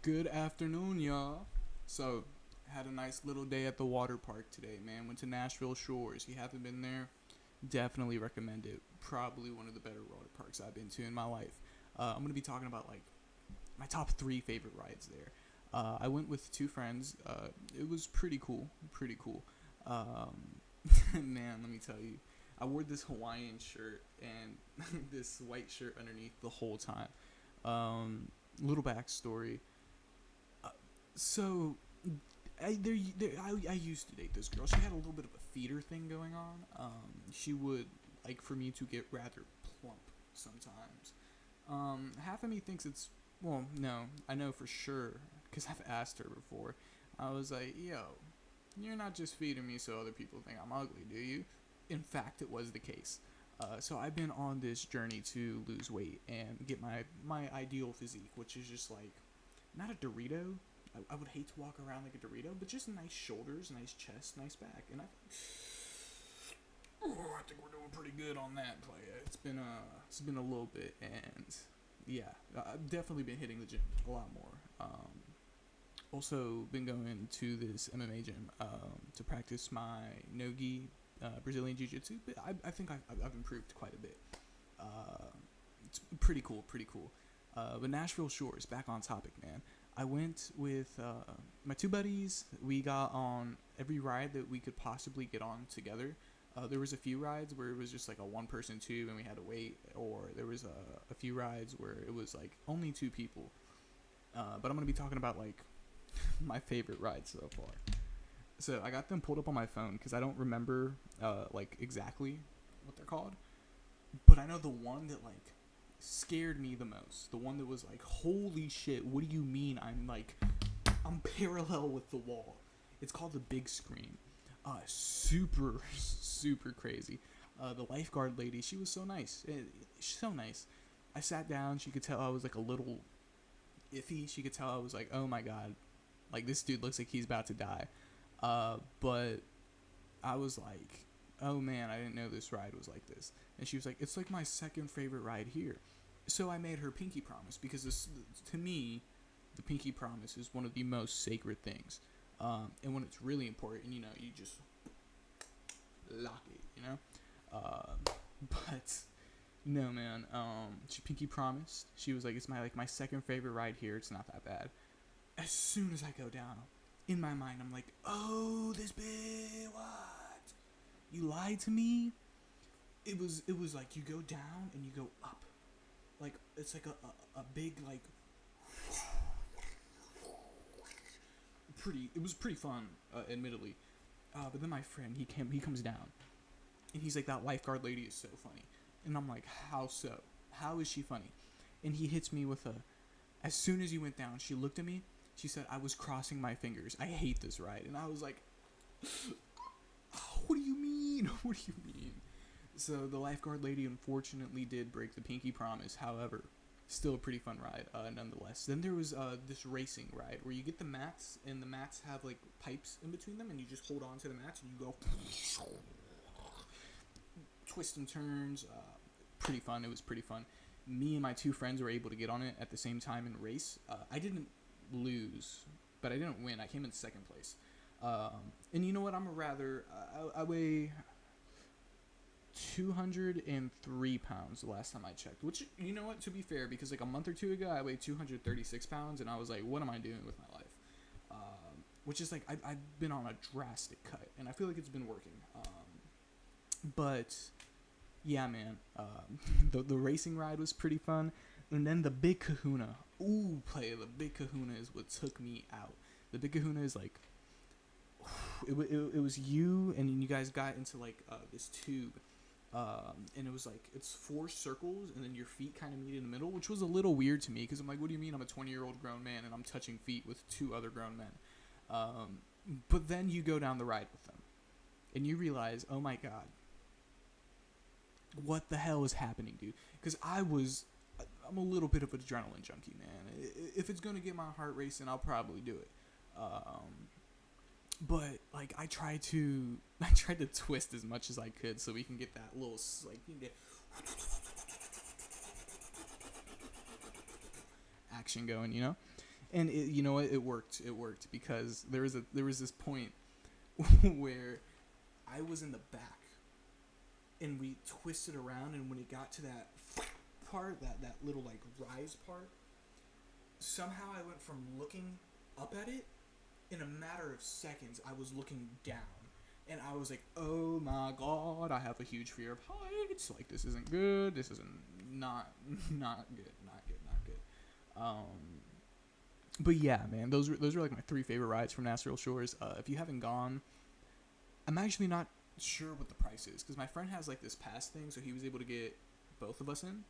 Good afternoon, y'all. So, had a nice little day at the water park today, man. Went to Nashville Shores. You haven't been there? Definitely recommend it. Probably one of the better water parks I've been to in my life. I'm gonna be talking about like my top three favorite rides there. I went with two friends. It was pretty cool. Pretty cool. Um, man, let me tell you, I wore this Hawaiian shirt and this white shirt underneath the whole time. Little backstory. So, I used to date this girl. She had a little bit of a feeder thing going on. She would like for me to get rather plump sometimes. Half of me thinks it's, well, no, I know for sure because I've asked her before. I was like, yo, you're not just feeding me so other people think I'm ugly, do you? In fact, it was the case. So I've been on this journey to lose weight and get my ideal physique, which is just like not a Dorito. I would hate to walk around like a Dorito, but just nice shoulders, nice chest, nice back, and I think we're doing pretty good on that play. It's been a little bit, and yeah, I've definitely been hitting the gym a lot more. Also been going to this MMA gym to practice my no-gi Brazilian Jiu-Jitsu, but I think I've improved quite a bit. It's pretty cool, pretty cool. But Nashville Shores, back on topic, man. I went with my two buddies. We got on every ride that we could possibly get on together. There was a few rides where it was just like a one-person tube and we had to wait, or there was a few rides where it was like only two people. But I'm going to be talking about like my favorite rides so far. So I got them pulled up on my phone because I don't remember like exactly what they're called. But I know the one that like scared me the most. The one that was like, holy shit, what do you mean I'm parallel with the wall? It's called the big screen. Super, super crazy. The lifeguard lady, she was so nice. She's so nice. I sat down, she could tell I was like a little iffy. She could tell I was like, oh my god, like this dude looks like he's about to die. But I was like, oh man, I didn't know this ride was like this. And she was like, it's like my second favorite ride here. So I made her pinky promise because this, to me, the pinky promise is one of the most sacred things. And when it's really important, you just lock it, But no, man. She pinky promised. She was like, it's my second favorite ride here. It's not that bad. As soon as I go down, in my mind, I'm like, oh, this bitch, what? You lied to me? It was like you go down and you go up. Like, it's like a big, like, it was pretty fun, admittedly. But then my friend, he comes down. And he's like, that lifeguard lady is so funny. And I'm like, how so? How is she funny? And he hits me with as soon as he went down, she looked at me. She said, I was crossing my fingers. I hate this ride. And I was like, what do you mean? What do you mean? So the lifeguard lady unfortunately did break the pinky promise. However, still a pretty fun ride, nonetheless. Then there was this racing ride where you get the mats, and the mats have like pipes in between them, and you just hold on to the mats and you go twists and turns. Pretty fun. It was pretty fun. Me and my two friends were able to get on it at the same time and race. I didn't lose, but I didn't win. I came in second place. And you know what? I weigh 203 pounds the last time I checked, which, you know what, to be fair, because like a month or two ago I weighed 236 pounds and I was like, what am I doing with my life? Which is like, I've been on a drastic cut and I feel like it's been working. But yeah, man, the racing ride was pretty fun. And then the Big Kahuna, the Big Kahuna is what took me out. The Big Kahuna is like, it was you and you guys got into like this tube. And it was like, it's 4 circles and then your feet kind of meet in the middle, which was a little weird to me because I'm like, what do you mean I'm a 20-year-old grown man and I'm touching feet with 2 other grown men? But then you go down the ride with them and you realize, oh my god, what the hell is happening, dude? Because I'm a little bit of an adrenaline junkie, man. If it's going to get my heart racing, I'll probably do it. But like I tried to twist as much as I could so we can get that little like you can get action going, And you know what? It worked. It worked because there was this point where I was in the back, and we twisted around, and when it got to that part, that little like rise part, somehow I went from looking up at it, in a matter of seconds I was looking down, and I was like, oh my god, I have a huge fear of heights. Like, this isn't good. This isn't not good. Not good. But yeah, man, those are like my 3 favorite rides from Nashville Shores. If you haven't gone, I'm actually not sure what the price is, because my friend has like this pass thing, so he was able to get both of us in,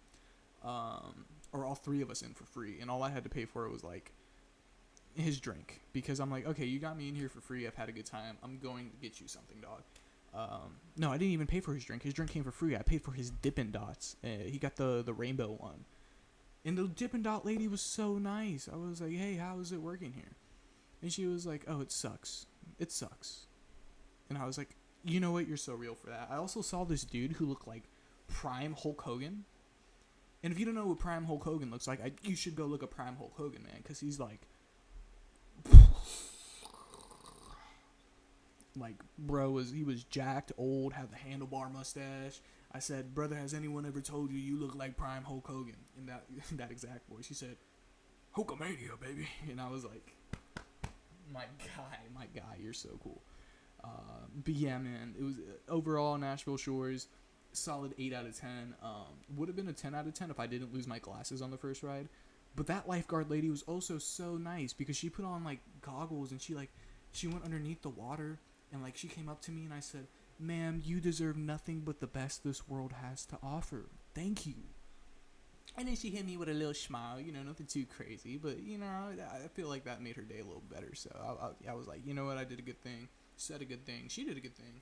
or all 3 of us in for free, and all I had to pay for it was like his drink, because I'm like, okay, you got me in here for free, I've had a good time, I'm going to get you something, dog. No, I didn't even pay for his drink. His drink came for free. I paid for his Dippin' Dots. He got the rainbow one. And the Dippin' Dot lady was so nice. I was like, hey, how is it working here? And she was like, oh, it sucks. It sucks. And I was like, you know what? You're so real for that. I also saw this dude who looked like Prime Hulk Hogan. And if you don't know what Prime Hulk Hogan looks like, you should go look at Prime Hulk Hogan, man. Because he's like... Like, bro, he was jacked, old, had the handlebar mustache. I said, brother, has anyone ever told you you look like Prime Hulk Hogan? In that exact voice. He said, Hulkamania, baby. And I was like, my guy, you're so cool. But yeah, man, it was overall Nashville Shores, solid 8 out of 10. Would have been a 10 out of 10 if I didn't lose my glasses on the first ride. But that lifeguard lady was also so nice, because she put on like goggles, and she went underneath the water, and like she came up to me, and I said, ma'am, you deserve nothing but the best this world has to offer. Thank you. And then she hit me with a little smile, nothing too crazy, but I feel like that made her day a little better. So I was like, you know what, I did a good thing, said a good thing, she did a good thing.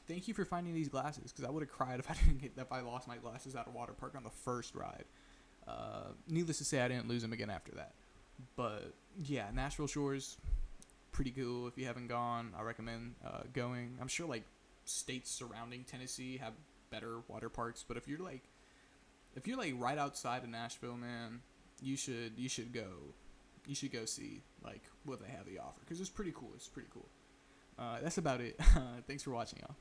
Thank you for finding these glasses, because I would have cried if I lost my glasses at a water park on the first ride. Needless to say, I didn't lose them again after that. But yeah, Nashville Shores, pretty cool. If you haven't gone, I recommend going. I'm sure like states surrounding Tennessee have better water parks, but if you're like right outside of Nashville, man, you should go see like what they have to offer, because it's pretty cool. That's about it. Thanks for watching, y'all.